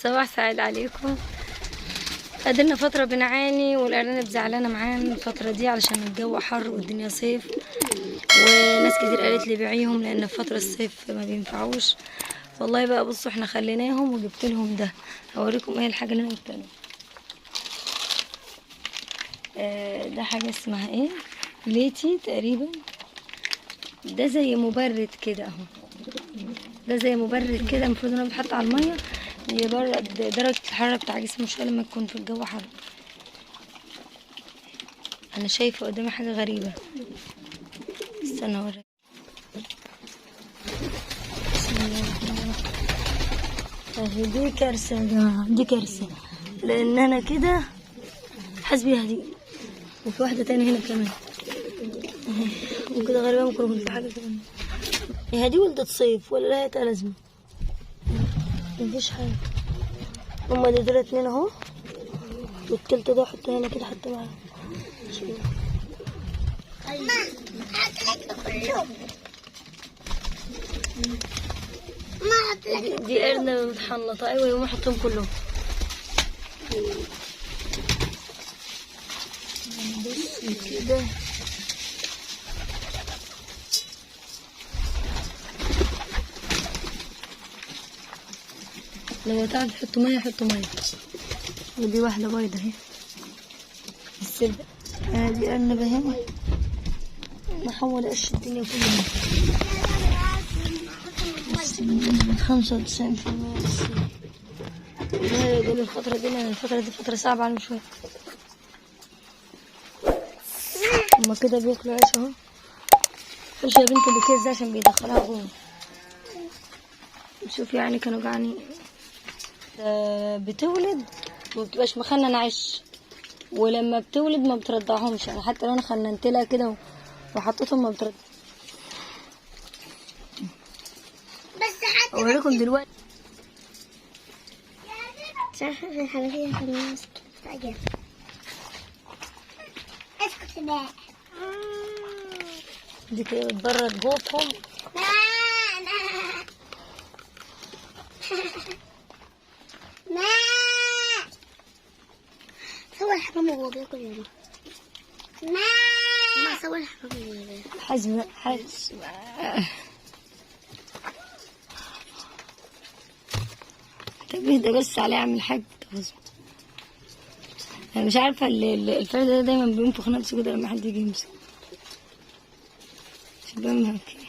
صباح سعيد عليكم. قدرنا فترة بنعاني والأرانب زعلانة معانا الفترة دي علشان الجو حر والدنيا صيف، وناس كتير قالت لي بيعيهم لأن في فترة الصيف ما بينفعوش. والله بقى بصوا احنا خليناهم وجبت لهم ده. هوريكم ايه الحاجة اللي انا جبتها لهم. ده حاجة اسمها ايه، ليتي تقريبا. ده زي مبرد كده اهو، ده زي مبرد كده، المفروض انه بيتحط على الميه يبرد درجه الحراره بتاع جسمه شويه لما يكون في الجو حر. انا شايفه قدامي حاجه غريبه، استنى اوريك. دي كارثه يا جماعه، دي كارثه، لان انا كده حاسبيها دي، وفي واحده تانية هنا كمان وكده غالبا ممكن يكون في حاجه كمان. هي دي ولدت صيف ولا لها لازمه؟ مفيش حاجه. هما دول اتنين اهو، والتالتة ده احطها هنا كده حتى معاها. دي أرنبة متحنطة. أيوة يقوم أحطهم كلهم. بص كده لو تعرف تحطوا مية حطوا مية. ودي واحدة بيضة اهي السلة. دي أرنبة اهي محولة قش الدنيا كلها. 95% دول الفترة دي، لأن الفترة دي فترة صعبة عليهم شوية. هما كده بياكلوا عيش اهو. خش يا بنت الكيس ده عشان بيدخلها جوه. شوفي يعني كانوا جعانين. بتولد ومبتبقاش مخننة عيش، ولما بتولد ما بترضعهمش. يعني حتى لو انا خننت لها كده وحطيتهم ما بترضع. اوريكم دلوقتي. صح الحنفية في النص تعجب. اسكت بقى. دي كده بتبرد جوفهم. صور الحمام وهو بياكل يا ما صور الحمام وهو بياكل. حجم طب اهدى بس عليه اعمل حاجة. انا مش عارفة الفرد ده دايما بينفخ نفسه كده لما حد يجي يمسك. مش بفهم كده.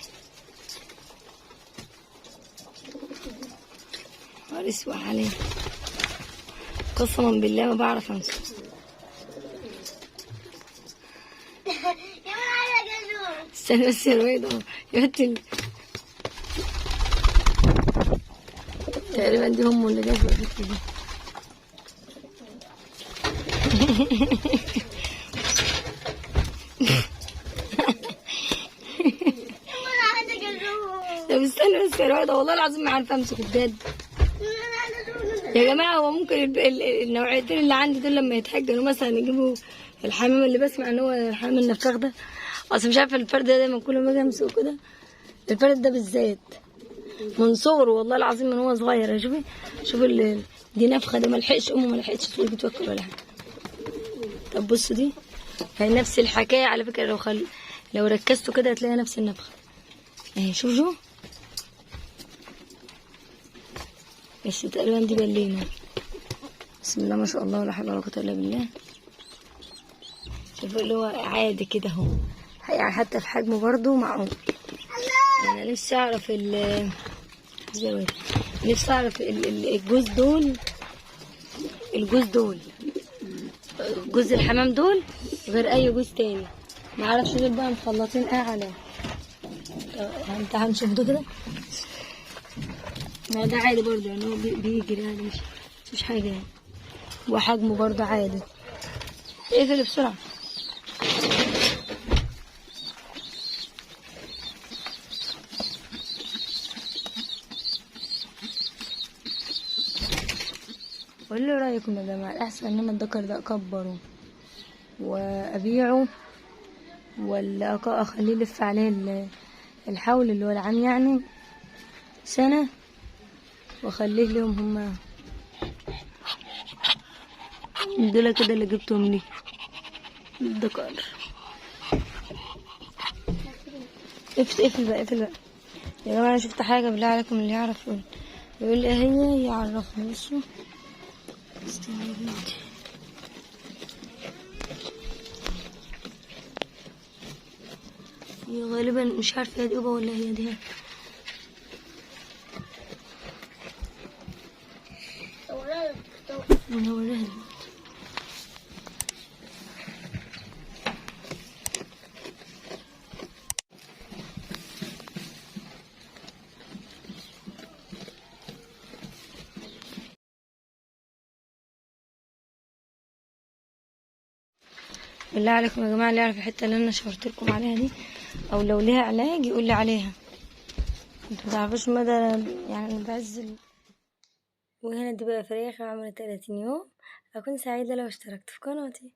نهار اسود عليه، قسما بالله ما بعرف امسك. استنى بس يا رويد اهو يا بنت. تقريبا دي هم اللي جابوا البت دي. طب استنى بس يا رويد، والله العظيم ما عارفه امسك بجد يا جماعه. هو ممكن النوعيتين اللي عندي دول لما يتحجنوا مثلا يجيبوا الحمام اللي بسمع ان هو الحمام النفاخ ده. اصل مش عارفه الفرد ده دايما كل ما اجي امسكه كده، الفرد ده بالذات من صغره والله العظيم من هو صغير. شوفي دي نفخه، ده ملحقش امه ملحقتش تقول بتوكل ولا حاجه. طب بصوا دي هي نفس الحكايه على فكره. لو ركزتوا كده هتلاقي نفس النفخه اهي. شوفوا بس تقريبا دي بالينه. بسم الله ما شاء الله ولا حول ولا قوه الا بالله. شوفوا اللي هو عادي كده اهو، يعني حتى في حجمه برضه معقول. انا نفسي اعرف نفسي اعرف جوز الحمام دول غير اي جوز تاني. ما اعرفش دول بقى مخلطين ايه على. تعالوا نشوف ده كده. ما ده عادي برضه، يعني هو بيجري يعني مش حاجه يعني، وحجمه برضه عادي. اقفل بسرعه. قولوا لي رايكم يا جماعه، الاحسن ان انا الذكر ده اكبره وابيعه، ولا اخليه يلف عليه الحول اللي هو العام يعني سنه، واخليه لهم هما دول كده اللي جبتهم لي الدكار. اقفل بقى يا جماعه. انا شفت حاجه بالله عليكم اللي يعرف يقول لي هي يعرفني. بصوا استني يا بنتي. هي غالبا مش عارفه هي دي قبه ولا هي دي. انا هوريها. بالله عليكم يا جماعه اللي يعرف الحته اللي انا شاورت لكم عليها دي او لو ليها علاج يقول لي عليها. انتوا متعرفوش مدى يعني انا بعزل. وهنا دي بقى فراخ عمرها 30 يوم. اكون سعيده لو اشتركت في قناتي.